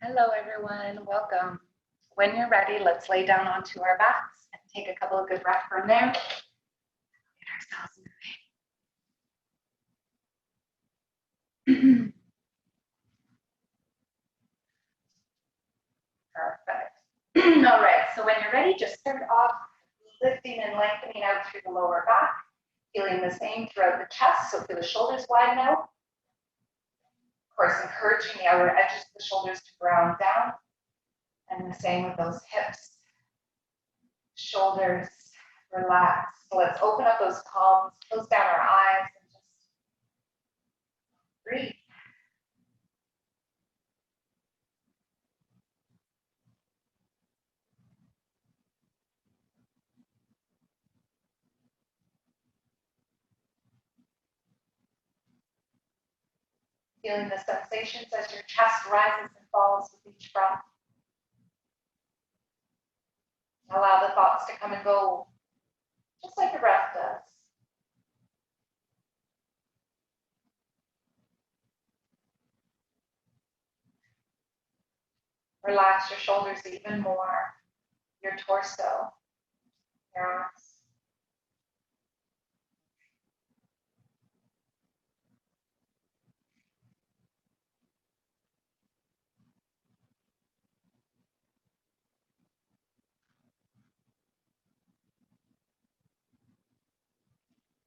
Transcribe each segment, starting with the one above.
Hello, everyone. Welcome. When you're ready, let's lay down onto our backs and take a couple of good breaths from there. Get ourselves moving. Perfect. All right, so when you're ready, just start off lifting and lengthening out through the lower back, feeling the same throughout the chest, so feel the shoulders widen out. Of course, encouraging the outer edges of the shoulders to ground down, and the same with those hips. Shoulders relax. So let's open up those palms, close down our eyes, and just breathe. Feeling the sensations as your chest rises and falls with each breath. Allow the thoughts to come and go, just like the breath does. Relax your shoulders even more, your torso, your arms.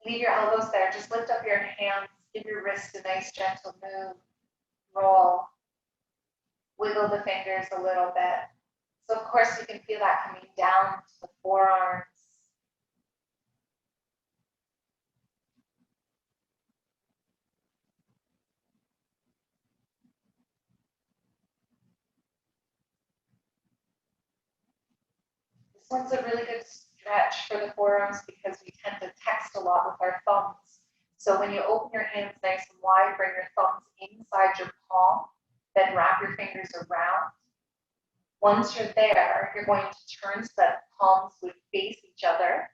Leave your elbows there. Just lift up your hands. Give your wrist a nice gentle move. Roll. Wiggle the fingers a little bit. So of course you can feel that coming down to the forearms. This one's a really good stretch for the forearms because we tend to text a lot with our thumbs. So when you open your hands nice and wide, bring your thumbs inside your palm, then wrap your fingers around. Once you're there, you're going to turn so that palms would face each other.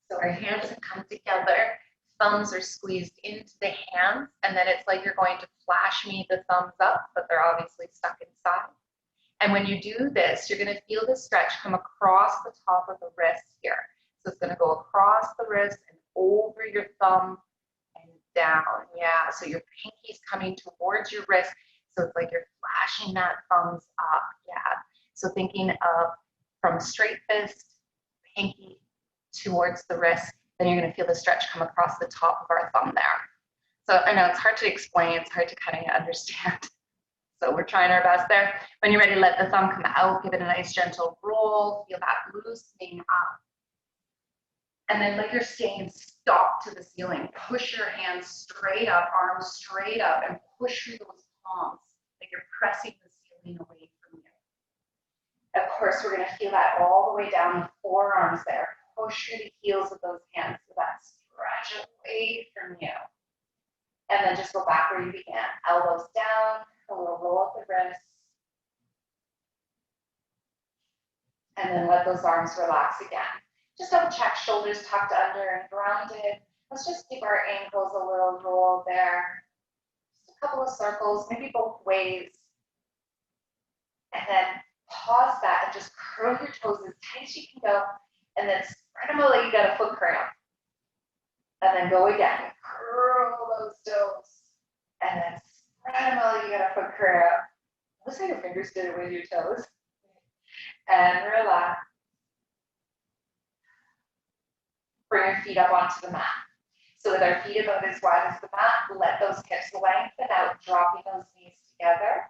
So our hands have come together, thumbs are squeezed into the hands, and then it's like you're going to flash me the thumbs up, but they're obviously stuck inside. And when you do this, you're going to feel the stretch come across the top of the wrist here. So it's going to go across the wrist and over your thumb and down. Yeah, so your pinky's coming towards your wrist. So it's like you're flashing that thumbs up. Yeah. So thinking of from straight fist, pinky towards the wrist, then you're going to feel the stretch come across the top of our thumb there. So I know it's hard to explain. It's hard to kind of understand. So we're trying our best there. When you're ready, let the thumb come out. Give it a nice gentle roll. Feel that loosening up. And then let your staying stop to the ceiling. Push your hands straight up, arms straight up, and push through those palms like you're pressing the ceiling away from you. Of course, we're going to feel that all the way down the forearms there. Push through the heels of those hands so that stretch away from you. And then just go back where you began. Elbows down, a little roll of the wrists. And then let those arms relax again. Just double check, shoulders tucked under and grounded. Let's just give our ankles a little roll there. Just a couple of circles, maybe both ways. And then pause that and just curl your toes as tight as you can go. And then spread them out like you got a foot cramp. And then go again. Curl those toes. And then spread them out like you got a foot cramp. Looks like your fingers did it with your toes. And relax. Bring your feet up onto the mat. So with our feet about as wide as the mat, let those hips lengthen out, dropping those knees together.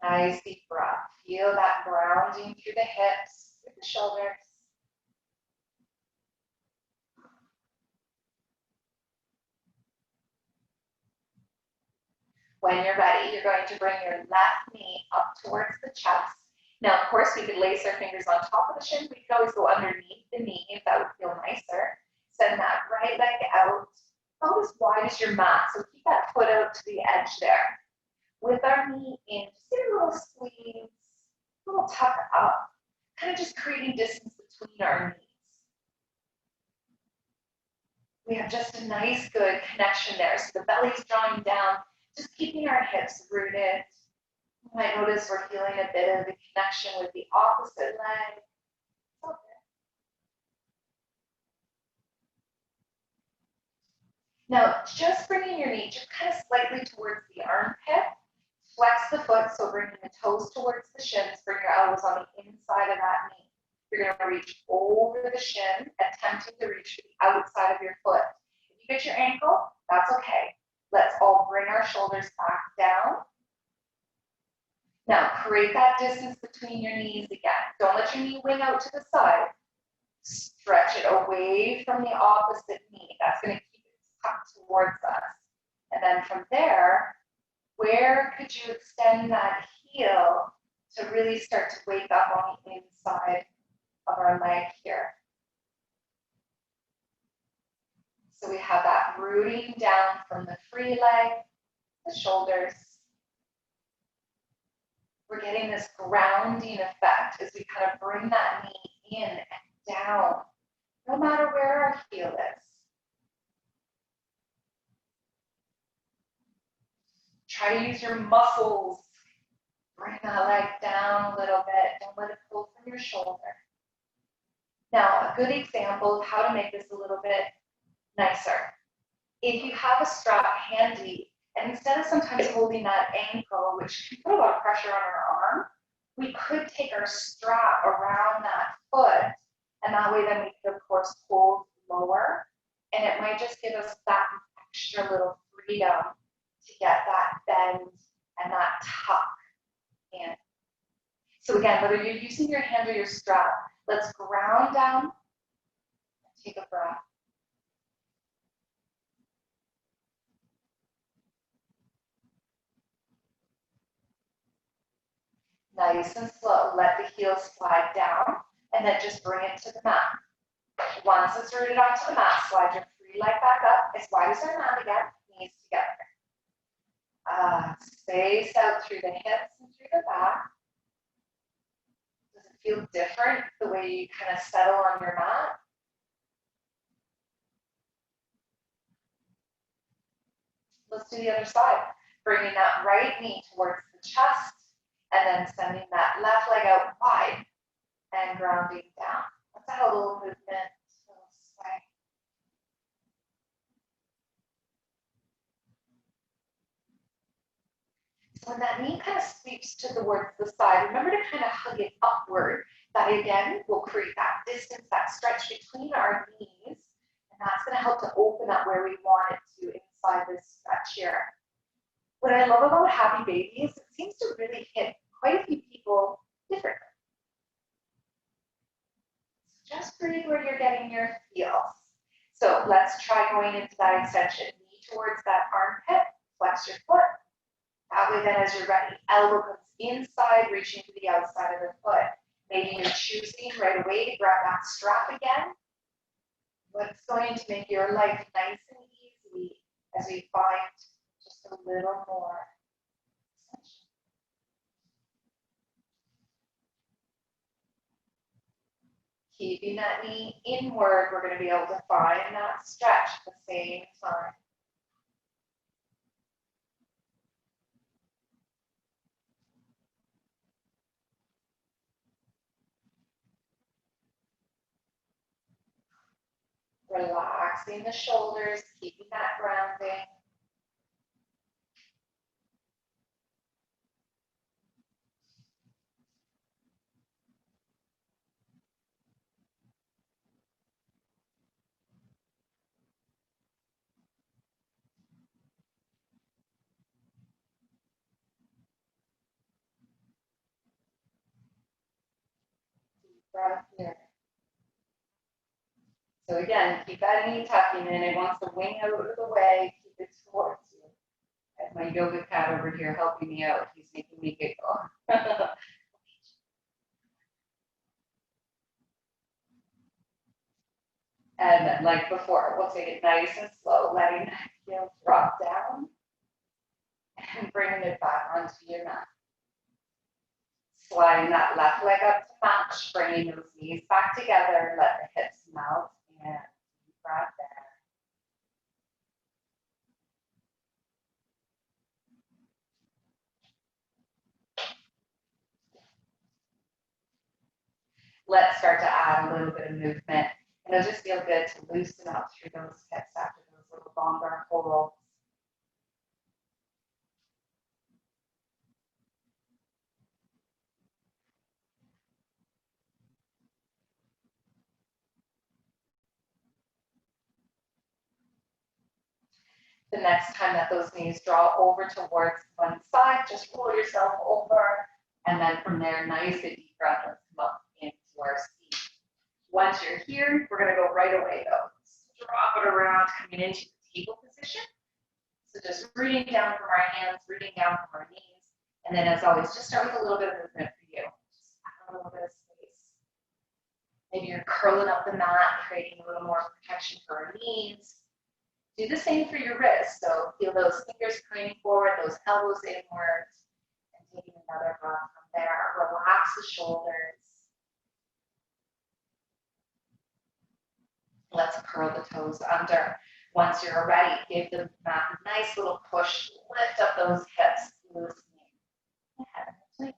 Nice deep breath. Feel that grounding through the hips, through the shoulders. When you're ready, you're going to bring your left knee up towards the chest. Now, of course, we could lace our fingers on top of the shin. We could always go underneath the knee if that would feel nicer. Send that right leg out, about as wide as your mat. So keep that foot out to the edge there. With our knee in, just get a little squeeze, a little tuck up, kind of just creating distance between our knees. We have just a nice, good connection there. So the belly's drawing down, just keeping our hips rooted. You might notice we're feeling a bit of a connection with the opposite leg. Okay. Now, just bringing your knee just kind of slightly towards the armpit. Flex the foot, so bringing the toes towards the shins. Bring your elbows on the inside of that knee. You're going to reach over the shin, attempting to reach the outside of your foot. If you get your ankle, that's okay. Let's all bring our shoulders back down. Now, create that distance between your knees again. Don't let your knee wing out to the side. Stretch it away from the opposite knee. That's going to keep it tucked towards us. And then from there, where could you extend that heel to really start to wake up on the inside of our leg here? So we have that rooting down from the free leg, the shoulders. We're getting this grounding effect as we kind of bring that knee in and down, no matter where our heel is. Try to use your muscles. Bring that leg down a little bit. Don't let it pull from your shoulder. Now, a good example of how to make this a little bit nicer. If you have a strap handy, and instead of sometimes holding that ankle, which can put a lot of pressure on our arm, we could take our strap around that foot, and that way then we could, of course, hold lower, and it might just give us that extra little freedom to get that bend and that tuck in. So again, whether you're using your hand or your strap, let's ground down and take a breath. Nice and slow. Let the heels slide down and then just bring it to the mat. Once it's rooted onto the mat, slide your free leg back up as wide as our mat again, knees together. Space out through the hips and through the back. Does it feel different the way you kind of settle on your mat? Let's do the other side. Bringing that right knee towards the chest and then sending that left leg out wide and grounding down. Let's add a little movement to this way. So when that knee kind of sweeps towards the side, remember to kind of hug it upward. That again will create that distance, that stretch between our knees, and that's going to help to open up where we want it to inside this stretch here. What I love about Happy Babies, it seems to really hit quite a few people differently. So just breathe where you're getting your feels. So let's try going into that extension. Knee towards that armpit, flex your foot. That way then as you're ready, elbow comes inside, reaching to the outside of the foot. Maybe you're choosing right away to grab that strap again. What's going to make your life nice and easy as we find just a little more extension. Keeping that knee inward, we're going to be able to find that stretch at the same time. Relaxing the shoulders, keeping that grounding. Deep breath here. So again, keep that knee tucking in. It wants to wing out of the way. Keep it towards you. I have my yoga cat over here helping me out. He's making me giggle. And like before, we'll take it nice and slow, letting that heel drop down and bringing it back onto your mat. Sliding that left leg up to match, bringing those knees back together, let the hips melt, and deep breath bit of movement. And it'll just feel good to loosen up through those hips after those little longer holds. The next time that those knees draw over towards one side, just roll yourself over. And then from there, nice and deep breath, let's come up into our seat. Once you're here, we're gonna go right away though. Drop it around, coming into the table position. So just rooting down from our hands, rooting down from our knees. And then as always, just start with a little bit of movement for you. Just have a little bit of space. Maybe you're curling up the mat, creating a little more protection for our knees. Do the same for your wrists. So feel those fingers craning forward, those elbows inward, and taking another breath from there. Relax the shoulders. Let's curl the toes under. Once you're ready, give the mat a nice little push. Lift up those hips, loosening the head.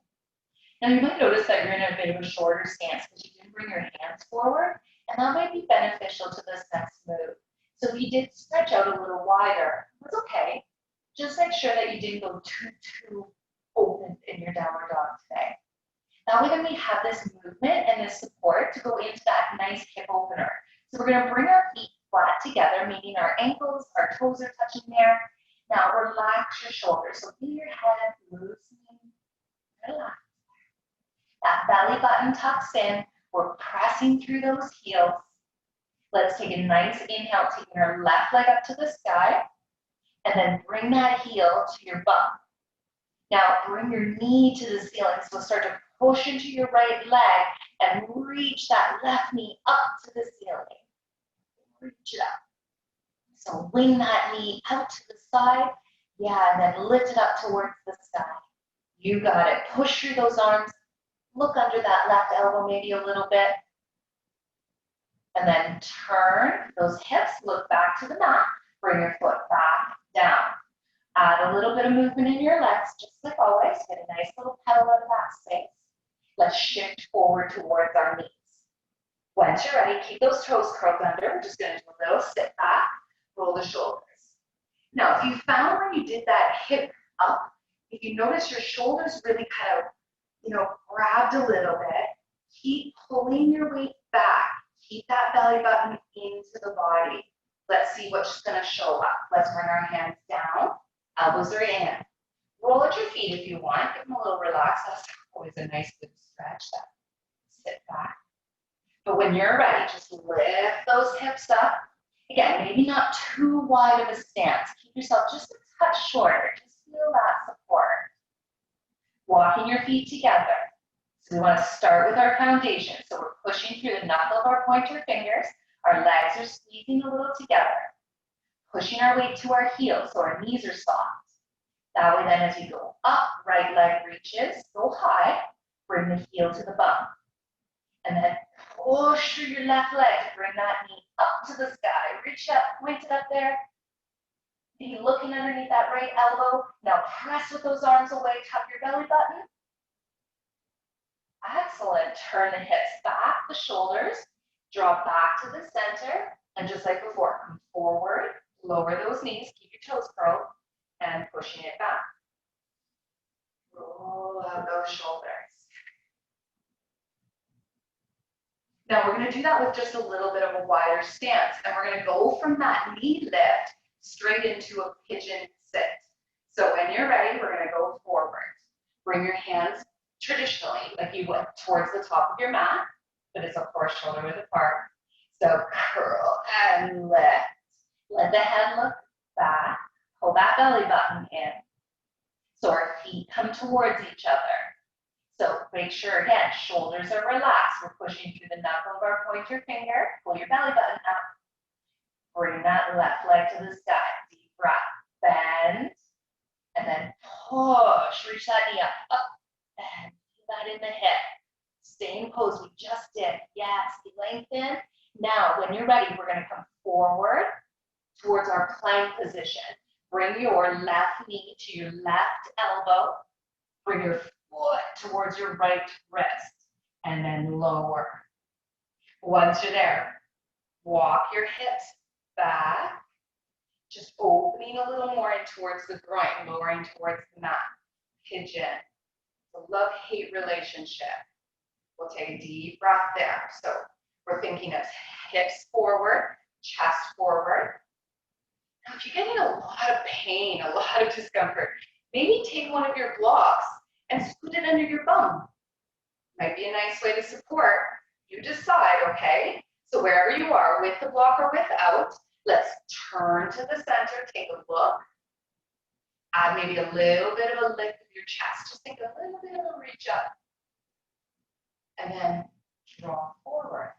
Now you might notice that you're in a bit of a shorter stance because you didn't bring your hands forward, and that might be beneficial to this next move. So if you did stretch out a little wider, that's okay. Just make sure that you didn't go too open in your downward dog today. That way then we have this movement and this support to go into that nice hip opener. So we're gonna bring our feet flat together, meaning our ankles, our toes are touching there. Now relax your shoulders. So feel your head loosening, relax. That belly button tucks in. We're pressing through those heels. Let's take a nice inhale, taking our left leg up to the sky, and then bring that heel to your bum. Now bring your knee to the ceiling. So start to push into your right leg and reach that left knee up to the ceiling. Reach it up. So wing that knee out to the side. Yeah, and then lift it up towards the sky. You got it. Push through those arms. Look under that left elbow maybe a little bit. And then turn those hips, look back to the mat, bring your foot back down. Add a little bit of movement in your legs, just like always. Get a nice little pedal out of that space. Let's shift forward towards our knees. Once you're ready, keep those toes curled under. We're just gonna do a little sit back, roll the shoulders. Now, if you found when you did that hip up, if you notice your shoulders really kind of, grabbed a little bit, keep pulling your weight back. Keep that belly button into the body. Let's see what's gonna show up. Let's bring our hands down, elbows are in. Roll at your feet if you want, give them a little relax. That's always a nice good stretch, that sit back. But when you're ready, just lift those hips up. Again, maybe not too wide of a stance. Keep yourself just a touch shorter. Just feel that support. Walking your feet together. So we want to start with our foundation. So we're pushing through the knuckle of our pointer fingers. Our legs are squeezing a little together. Pushing our weight to our heels so our knees are soft. That way then as you go up, right leg reaches, go high, bring the heel to the bum. And then push through your left leg, bring that knee up to the sky. Reach up, point it up there. Be looking underneath that right elbow. Now press with those arms away, tuck your belly button. Excellent. Turn the hips back, the shoulders, draw back to the center, and just like before, come forward, lower those knees, keep your toes curled, and pushing it back. Roll out those shoulders. Now we're going to do that with just a little bit of a wider stance, and we're going to go from that knee lift straight into a pigeon sit. So when you're ready, we're going to go forward. Bring your hands traditionally, like you would, towards the top of your mat, but it's of course shoulder width apart. So curl and lift. Let the head look back. Pull that belly button in. So our feet come towards each other. So make sure, again, shoulders are relaxed. We're pushing through the knuckle of our pointer finger. Pull your belly button up. Bring that left leg to the sky. Deep breath. Bend. And then push. Reach that knee up. And feel that in the hip. Same pose we just did. Yes, lengthen. Now, when you're ready, we're going to come forward towards our plank position. Bring your left knee to your left elbow. Bring your foot towards your right wrist. And then lower. Once you're there, walk your hips back, just opening a little more in towards the groin, lowering towards the mat. Pigeon. The love-hate relationship. We'll take a deep breath there. So we're thinking of hips forward, chest forward. Now, if you're getting a lot of pain, a lot of discomfort, maybe take one of your blocks and scoot it under your bum. Might be a nice way to support. You decide, okay? So wherever you are, with the block or without, let's turn to the center, take a look. Add maybe a little bit of a lift of your chest. Just take a little bit of a reach up. And then draw forward.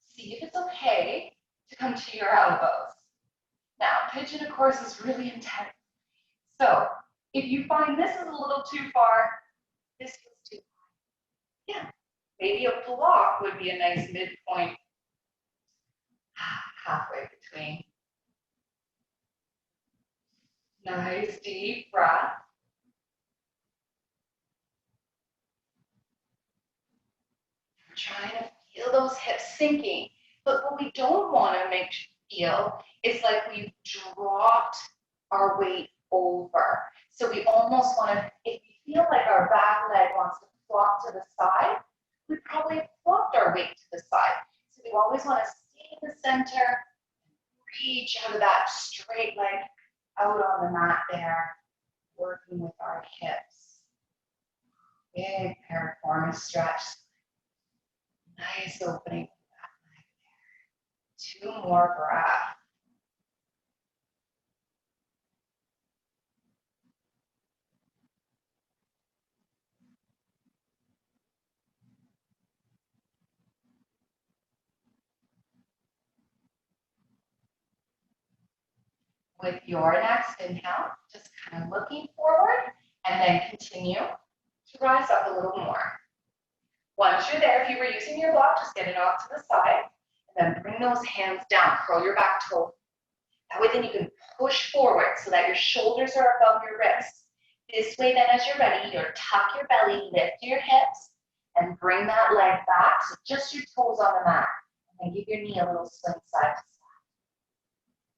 See if it's okay to come to your elbows. Now, pigeon, of course, is really intense. So if you find this is a little too far, this feels too high. Yeah, maybe a block would be a nice midpoint, halfway between. Nice deep breath. We're trying to feel those hips sinking. But what we don't want to feel is like we've dropped our weight over. So we almost want to, if we feel like our back leg wants to flop to the side, we probably flopped our weight to the side. So we always want to stay in the center, reach out of that straight leg out on the mat there, working with our hips. Big piriformis stretch. Nice opening of that leg there. 2 more breaths. With your next inhale, just kind of looking forward and then continue to rise up a little more. Once you're there, if you were using your block, just get it off to the side and then bring those hands down, curl your back toe. That way then you can push forward so that your shoulders are above your wrists. This way then as you're ready, you'll tuck your belly, lift your hips, and bring that leg back, so just your toes on the mat. And then give your knee a little swing side to side.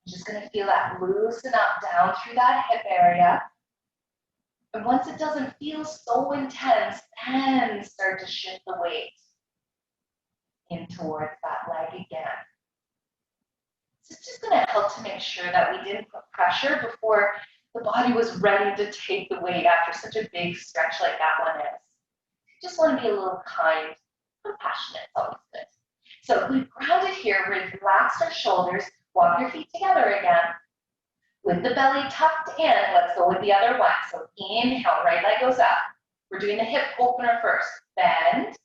You're just gonna feel that loosen up down through that hip area. And once it doesn't feel so intense, then start to shift the weight in towards that leg again. It's just going to help to make sure that we didn't put pressure before the body was ready to take the weight after such a big stretch like that one is. You just want to be a little kind, compassionate, it's always good. So if we've grounded here, we've relaxed our shoulders, walk your feet together again. With the belly tucked in, let's go with the other one. So inhale, right leg goes up. We're doing the hip opener first. Bend,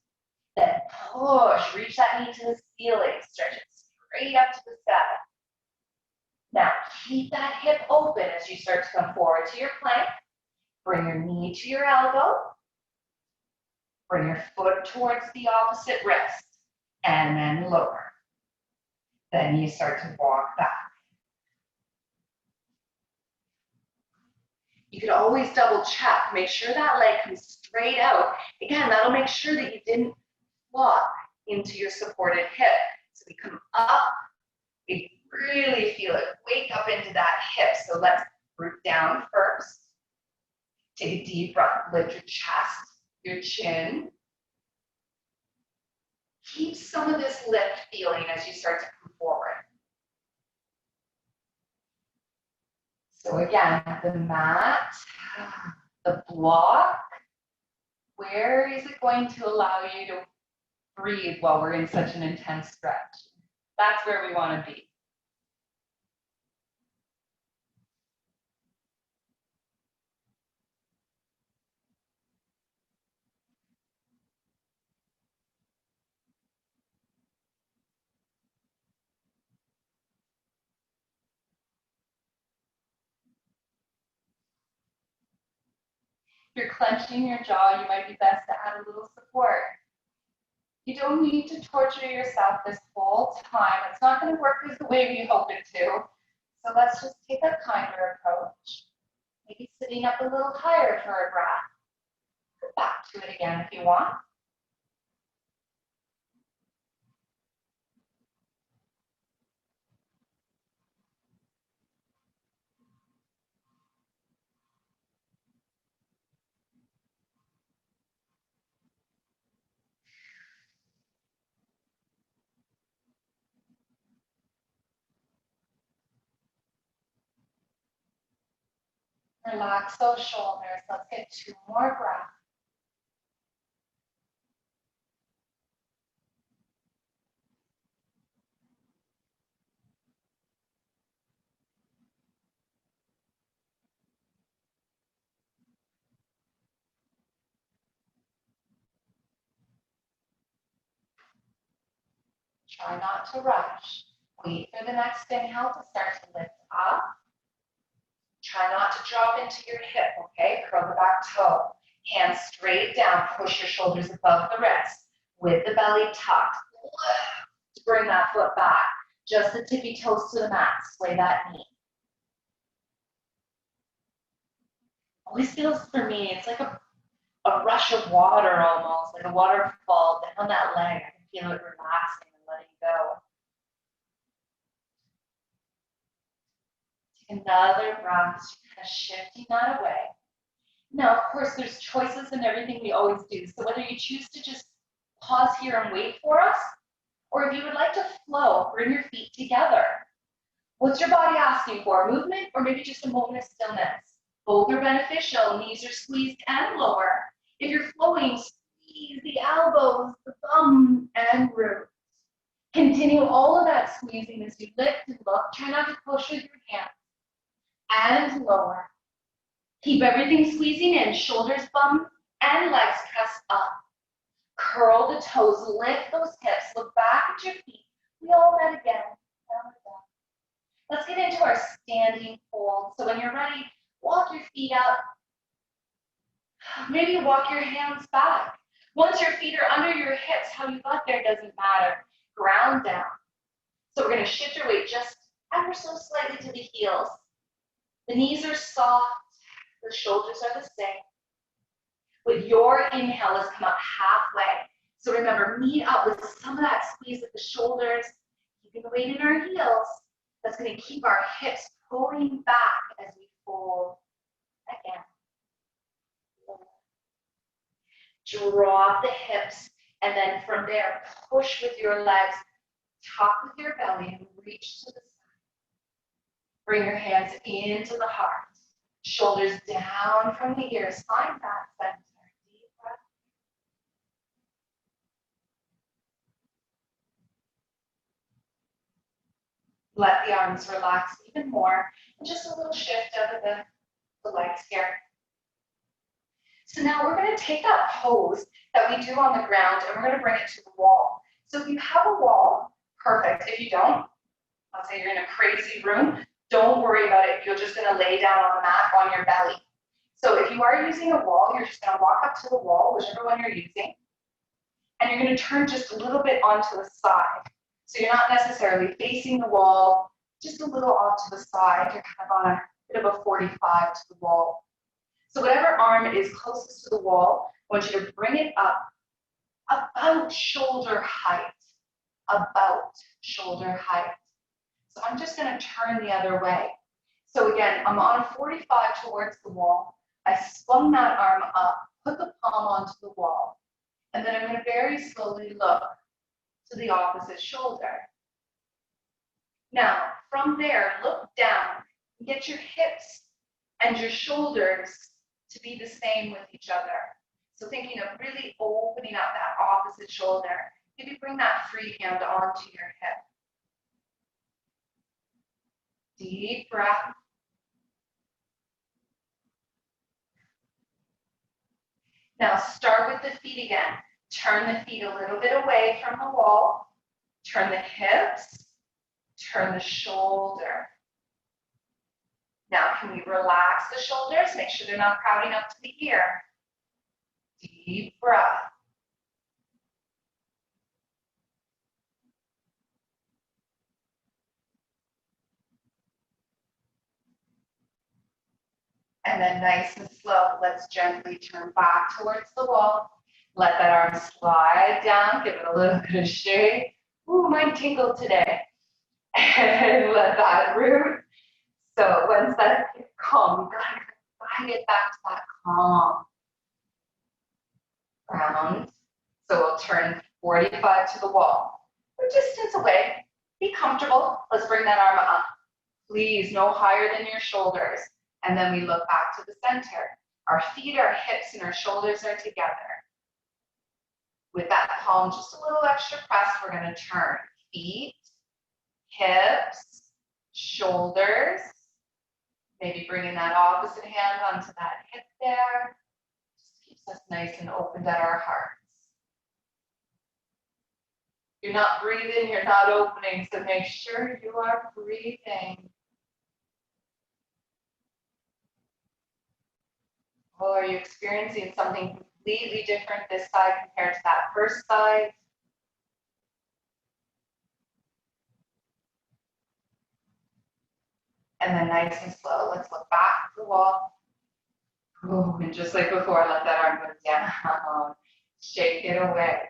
then push, reach that knee to the ceiling, stretch it straight up to the sky. Now, keep that hip open as you start to come forward to your plank. Bring your knee to your elbow. Bring your foot towards the opposite wrist, and then lower. Then you start to walk back. You could always double check, make sure that leg comes straight out. Again, that'll make sure that you didn't flop into your supported hip. So we come up, we really feel it, wake up into that hip. So let's root down first. Take a deep breath, lift your chest, your chin. Keep some of this lift feeling as you start to come forward. So again, the mat, the block, where is it going to allow you to breathe while we're in such an intense stretch? That's where we want to be. If you're clenching your jaw, you might be best to add a little support. You don't need to torture yourself this whole time. It's not going to work as the way we hope it to. So let's just take a kinder approach. Maybe sitting up a little higher for a breath. Go back to it again if you want. Relax those shoulders. Let's get 2 more breaths. Try not to rush. Wait for the next inhale to start to lift up. Try not to drop into your hip, okay? Curl the back toe. Hands straight down. Push your shoulders above the wrist. With the belly tucked. Lift. Bring that foot back. Just the tippy toes to the mat. Sway that knee. Always feels for me, it's like a rush of water almost, like a waterfall down that leg. I can feel it relaxing and letting go. Take another breath, kind of shifting that away. Now, of course, there's choices in everything we always do. So whether you choose to just pause here and wait for us, or if you would like to flow, bring your feet together. What's your body asking for? Movement or maybe just a moment of stillness? Both are beneficial. Knees are squeezed and lower. If you're flowing, squeeze the elbows, the thumb, and roots. Continue all of that squeezing as you lift and look. Try not to push with your hands. And lower. Keep everything squeezing in. Shoulders, bum, and legs pressed up. Curl the toes. Lift those hips. Look back at your feet. We all met again. Down and down. Let's get into our standing fold. So when you're ready, walk your feet up. Maybe walk your hands back. Once your feet are under your hips, how you got there doesn't matter. Ground down. So we're going to shift your weight just ever so slightly to the heels. The knees are soft. The shoulders are the same. With your inhale, let's come up halfway. So remember, meet up with some of that squeeze at the shoulders. Keeping the weight in our heels. That's going to keep our hips pulling back as we fold again. Drop the hips, and then from there, push with your legs, tuck with your belly, and reach to the side. Bring your hands into the heart. Shoulders down from the ears. Find that center. Deep breath. Let the arms relax even more. And just a little shift out of the legs here. So now we're going to take that pose that we do on the ground and we're going to bring it to the wall. So if you have a wall, perfect. If you don't, let's say you're in a crazy room, don't worry about it. You're just going to lay down on the mat on your belly. So if you are using a wall, you're just going to walk up to the wall, whichever one you're using, and you're going to turn just a little bit onto the side. So you're not necessarily facing the wall, just a little off to the side. You're kind of on a bit of a 45 to the wall. So whatever arm is closest to the wall, I want you to bring it up about shoulder height. About shoulder height. So I'm just going to turn the other way. So again, I'm on a 45 towards the wall. I swung that arm up, put the palm onto the wall, and then I'm going to very slowly look to the opposite shoulder. Now, from there, look down. Get your hips and your shoulders to be the same with each other. So thinking of really opening up that opposite shoulder. Maybe bring that free hand onto your hip. Deep breath. Now start with the feet again. Turn the feet a little bit away from the wall. Turn the hips. Turn the shoulder. Now can we relax the shoulders? Make sure they're not crowding up to the ear. Deep breath. And then nice and slow, let's gently turn back towards the wall. Let that arm slide down, give it a little bit of shake. Ooh, mine tingled today. And let that root. So once that's calm, you gotta get back to that calm. Ground. So we'll turn 45 to the wall. We're distance away. Be comfortable. Let's bring that arm up. Please, no higher than your shoulders. And then we look back to the center. Our feet, our hips, and our shoulders are together. With that palm, just a little extra press, we're going to turn. Feet, hips, shoulders. Maybe bringing that opposite hand onto that hip there. Just keeps us nice and opened at our hearts. You're not breathing, you're not opening, so make sure you are breathing. Or are you experiencing something completely different this side compared to that first side? And then nice and slow, let's look back to the wall. Ooh, and just like before, let that arm go down. Shake it away.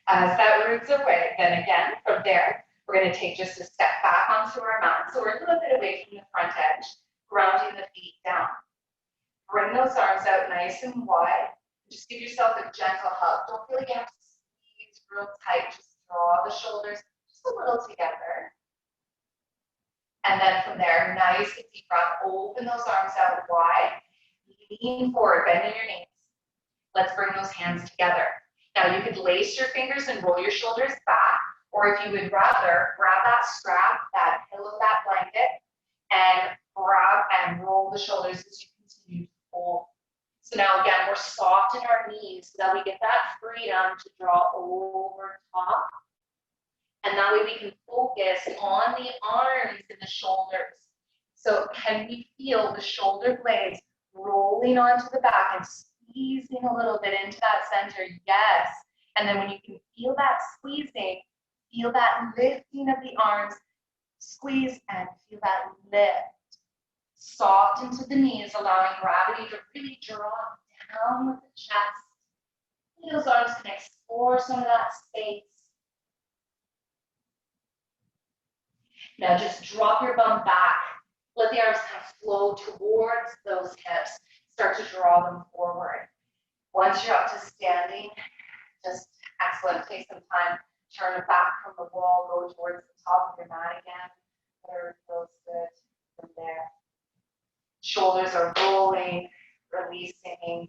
As that roots away, then again, from there, we're going to take just a step back onto our mat. So we're a little bit away from the front edge, grounding the feet down. Bring those arms out nice and wide. Just give yourself a gentle hug. Don't feel like you have to squeeze real tight. Just draw the shoulders just a little together. And then from there, nice and deep breath. Open those arms out wide. Lean forward, bend in your knees. Let's bring those hands together. Now you could lace your fingers and roll your shoulders back, or if you would rather, grab that strap, that pillow, that blanket, and grab and roll the shoulders as you continue to fold. So now again, we're soft in our knees so that we get that freedom to draw over top. And that way we can focus on the arms and the shoulders. So can we feel the shoulder blades rolling onto the back and squeezing a little bit into that center? Yes. And then when you can feel that squeezing, feel that lifting of the arms, squeeze and feel that lift. Soft into the knees, allowing gravity to really draw down with the chest. Those arms can explore some of that space. Now just drop your bum back. Let the arms kind of flow towards those hips. Start to draw them forward. Once you're up to standing, just excellent. Take some time. Turn it back from the wall. Go towards the top of your mat again. Whatever feels good from there. Shoulders are rolling, releasing.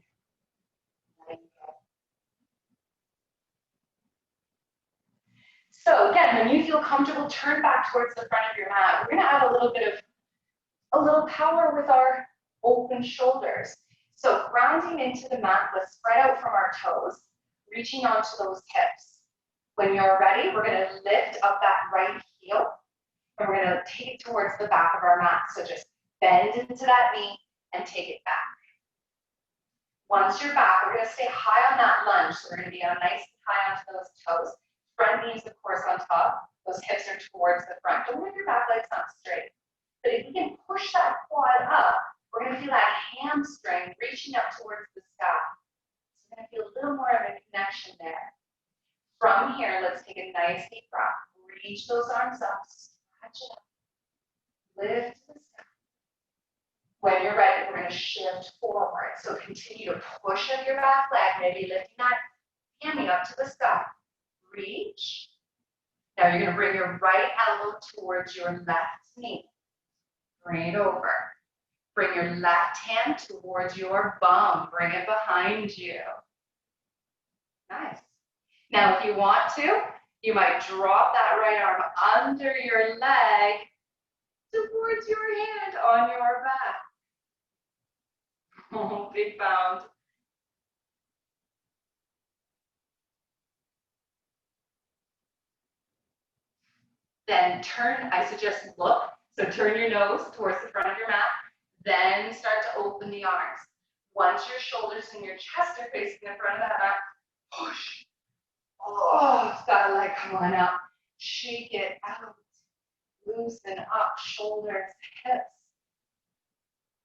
So again, when you feel comfortable, turn back towards the front of your mat. We're going to add a little power with our open shoulders. So grounding into the mat, let's spread out from our toes, reaching onto those hips. When you're ready, we're going to lift up that right heel, and we're going to take it towards the back of our mat. So just bend into that knee and take it back. Once you're back, we're going to stay high on that lunge. So we're going to be on nice and high onto those toes. Front knees, of course, on top. Those hips are towards the front. Don't let your back legs not straight. But if you can push that quad up, we're going to feel that hamstring reaching up towards the sky. So we're going to feel a little more of a connection there. From here, let's take a nice deep breath. Reach those arms up, stretch it up. Lift to the sky. When you're ready, we're going to shift forward. So continue to push up your back leg, maybe lifting that hammy up to the sky. Reach. Now you're going to bring your right elbow towards your left knee. Bring it over. Bring your left hand towards your bum. Bring it behind you. Nice. Now if you want to, you might drop that right arm under your leg towards your hand on your back. Oh, big bound. Then turn, I suggest look. So turn your nose towards the front of your mat. Then start to open the arms. Once your shoulders and your chest are facing the front of that mat, push. Oh, that leg, come on up. Shake it out. Loosen up, shoulders, hips.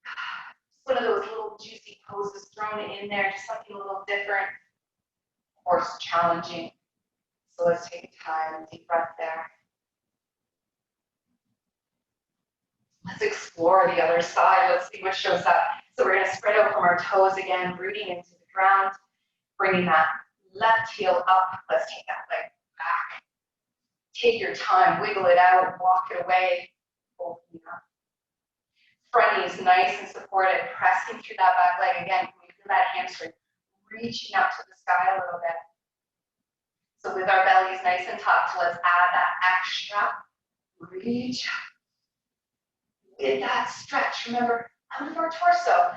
Just one of those little juicy poses thrown in there, just something a little different. Of course, challenging. So let's take time, deep breath there. Let's explore the other side. Let's see what shows up. So we're going to spread out from our toes again, rooting into the ground, bringing that left heel up. Let's take that leg back. Take your time, wiggle it out, walk it away, open up. Front knee is nice and supported, pressing through that back leg again. Can we feel that hamstring reaching up to the sky a little bit? So with our bellies nice and tucked, let's add that extra reach with that stretch. Remember, out of our torso,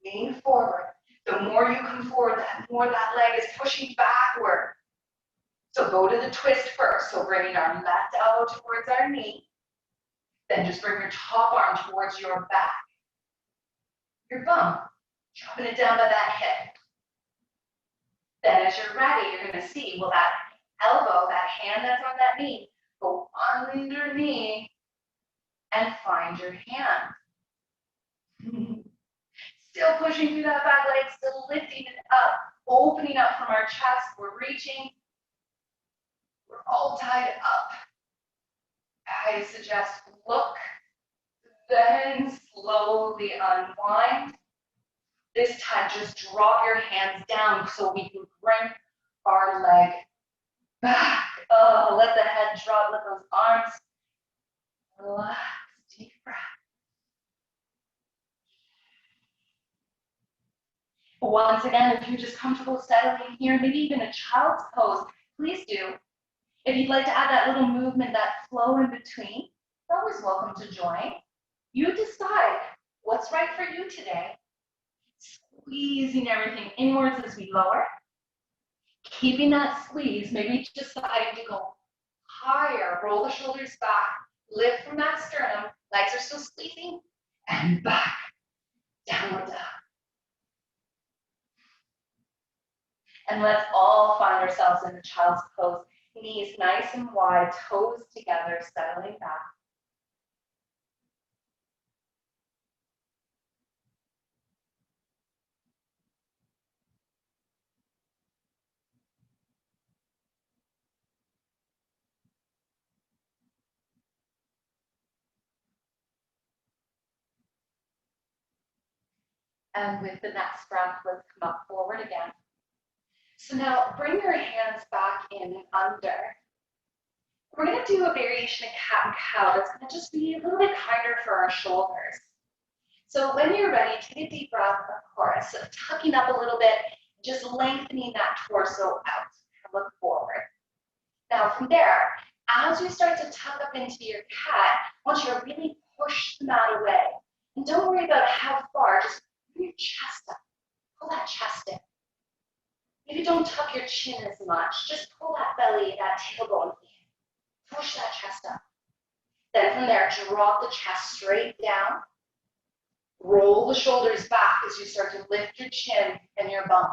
lean forward. The more you come forward, the more that leg is pushing backward. So go to the twist first. So bringing our left elbow towards our knee. Then just bring your top arm towards your back. Your bum. Dropping it down by that hip. Then as you're ready, you're going to see, will that elbow, that hand that's on that knee, go underneath and find your hand. Still pushing through that back leg, still lifting it up, opening up from our chest. We're reaching. We're all tied up. I suggest look, then slowly unwind. This time, just drop your hands down so we can bring our leg back. Oh, let the head drop, let those arms relax. Deep breath. Once again, if you're just comfortable settling here, maybe even a child's pose, please do. If you'd like to add that little movement, that flow in between, you're always welcome to join. You decide what's right for you today. Squeezing everything inwards as we lower. Keeping that squeeze, maybe just deciding to go higher. Roll the shoulders back. Lift from that sternum. Legs are still squeezing. And back. Downward dog. And let's all find ourselves in the child's pose. Knees nice and wide, toes together, settling back. And with the next breath, let's come up forward again. So now bring your hands back in and under. We're going to do a variation of cat and cow that's going to just be a little bit kinder for our shoulders. So when you're ready, take a deep breath, of course, so tucking up a little bit, just lengthening that torso out and look forward. Now from there, as you start to tuck up into your cat, I want you to really push the mat away. And don't worry about how far, just bring your chest up. Pull that chest in. Maybe don't tuck your chin as much. Just pull that belly, that tailbone in. Push that chest up. Then from there, drop the chest straight down. Roll the shoulders back as you start to lift your chin and your bum.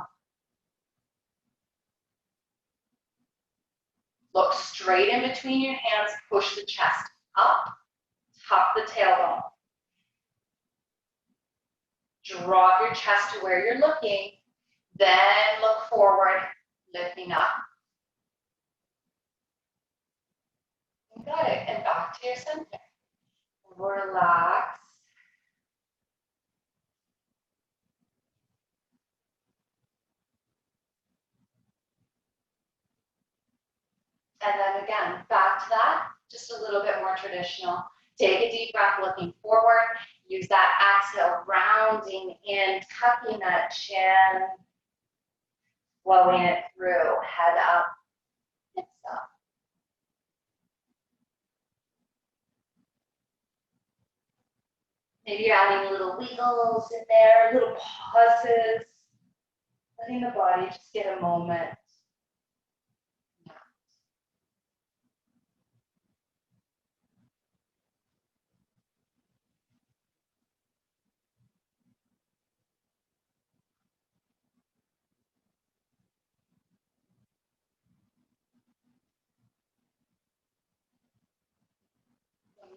Look straight in between your hands. Push the chest up. Tuck the tailbone. Drop your chest to where you're looking. Then look forward, lifting up. You got it. And back to your center. Relax. And then again, back to that, just a little bit more traditional. Take a deep breath, looking forward. Use that exhale, rounding in, tucking that chin, flowing it through, head up, hips up. Maybe you're adding little wiggles in there, little pauses, letting the body just get a moment.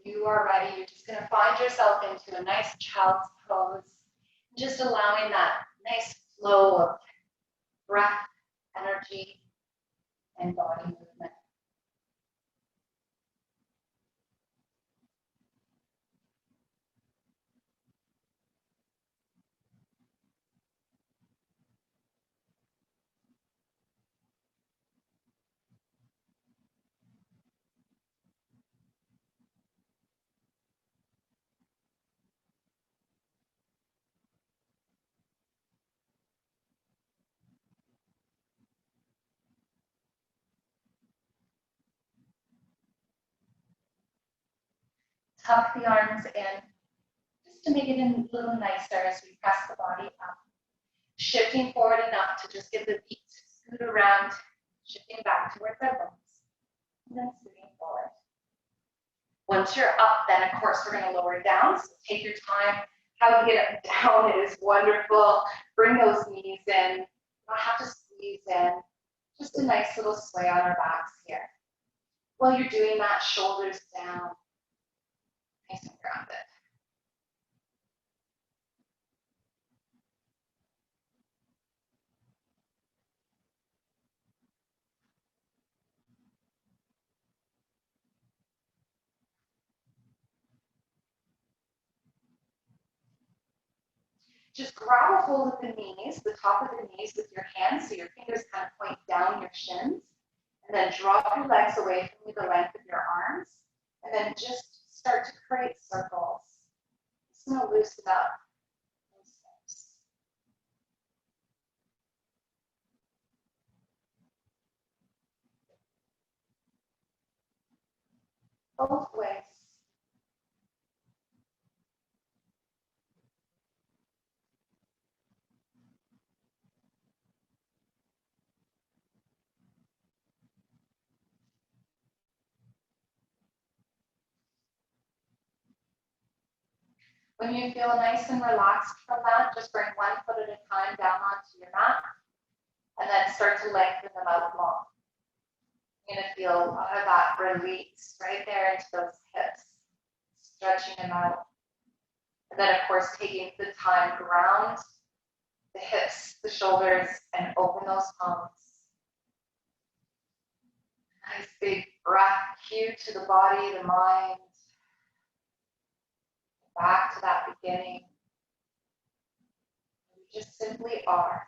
When you are ready, you're just going to find yourself into a nice child's pose, just allowing that nice flow of breath, energy, and body movement. Tuck the arms in just to make it a little nicer as we press the body up. Shifting forward enough to just give the feet scoot around, shifting back towards our bones, and then scooting forward. Once you're up, then of course we're going to lower down, so take your time. How you get down is wonderful. Bring those knees in. You don't have to squeeze in. Just a nice little sway on our backs here. While you're doing that, shoulders down, nice and grounded. Just grab a hold of the knees, the top of the knees with your hands, so your fingers kind of point down your shins, and then drop your legs away from you, the length of your arms, and then just start to create circles. Just going to loosen up those hips. Both ways. When you feel nice and relaxed from that, just bring one foot at a time down onto your mat, and then start to lengthen them out long. You're going to feel a lot of that release right there into those hips, stretching them out. And then, of course, taking the time, ground the hips, the shoulders, and open those palms. Nice big breath cue to the body, the mind. Back to that beginning. We just simply are.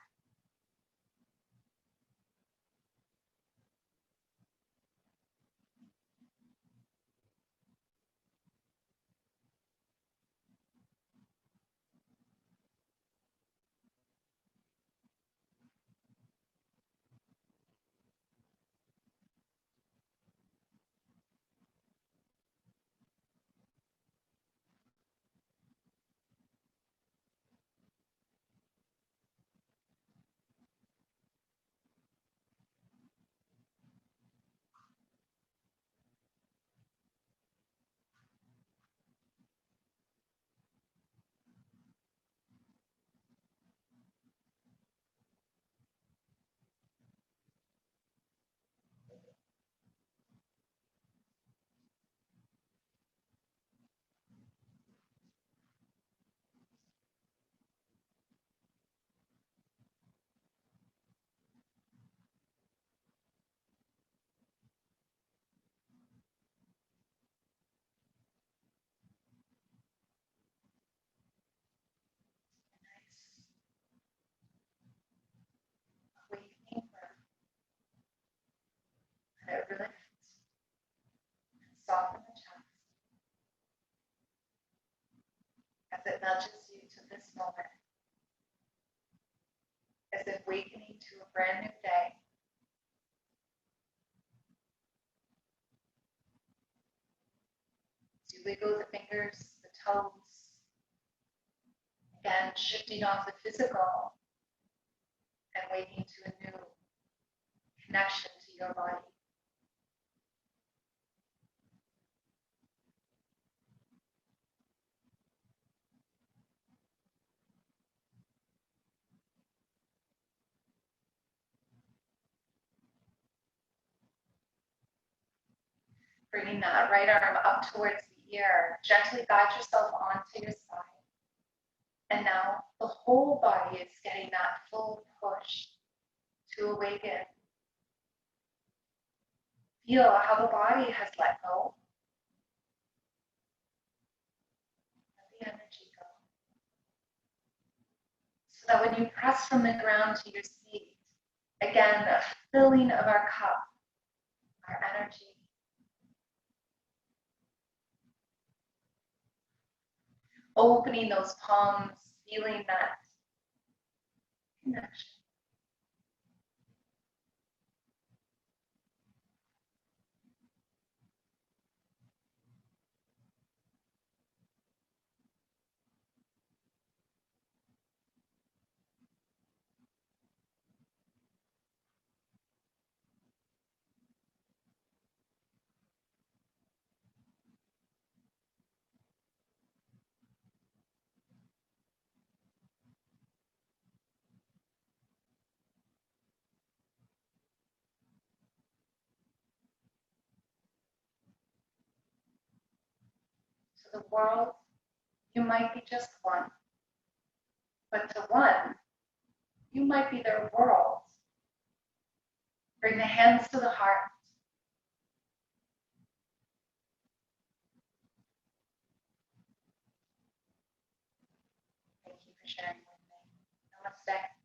Awakening breath. Let it lift and soften the chest as it nudges you to this moment, as if awakening to a brand new day. As you wiggle the fingers, the toes, again shifting off the physical and waking to a new connection to your body. Bringing that right arm up towards the ear, gently guide yourself onto your side. And now the whole body is getting that full push to awaken. Feel how the body has let go. Let the energy go. So that when you press from the ground to your seat, again, a filling of our cup, our energy. Opening those palms, feeling that connection. the world, you might be just one. But to one, you might be their world. Bring the hands to the heart. Thank you for sharing with me. Namaste.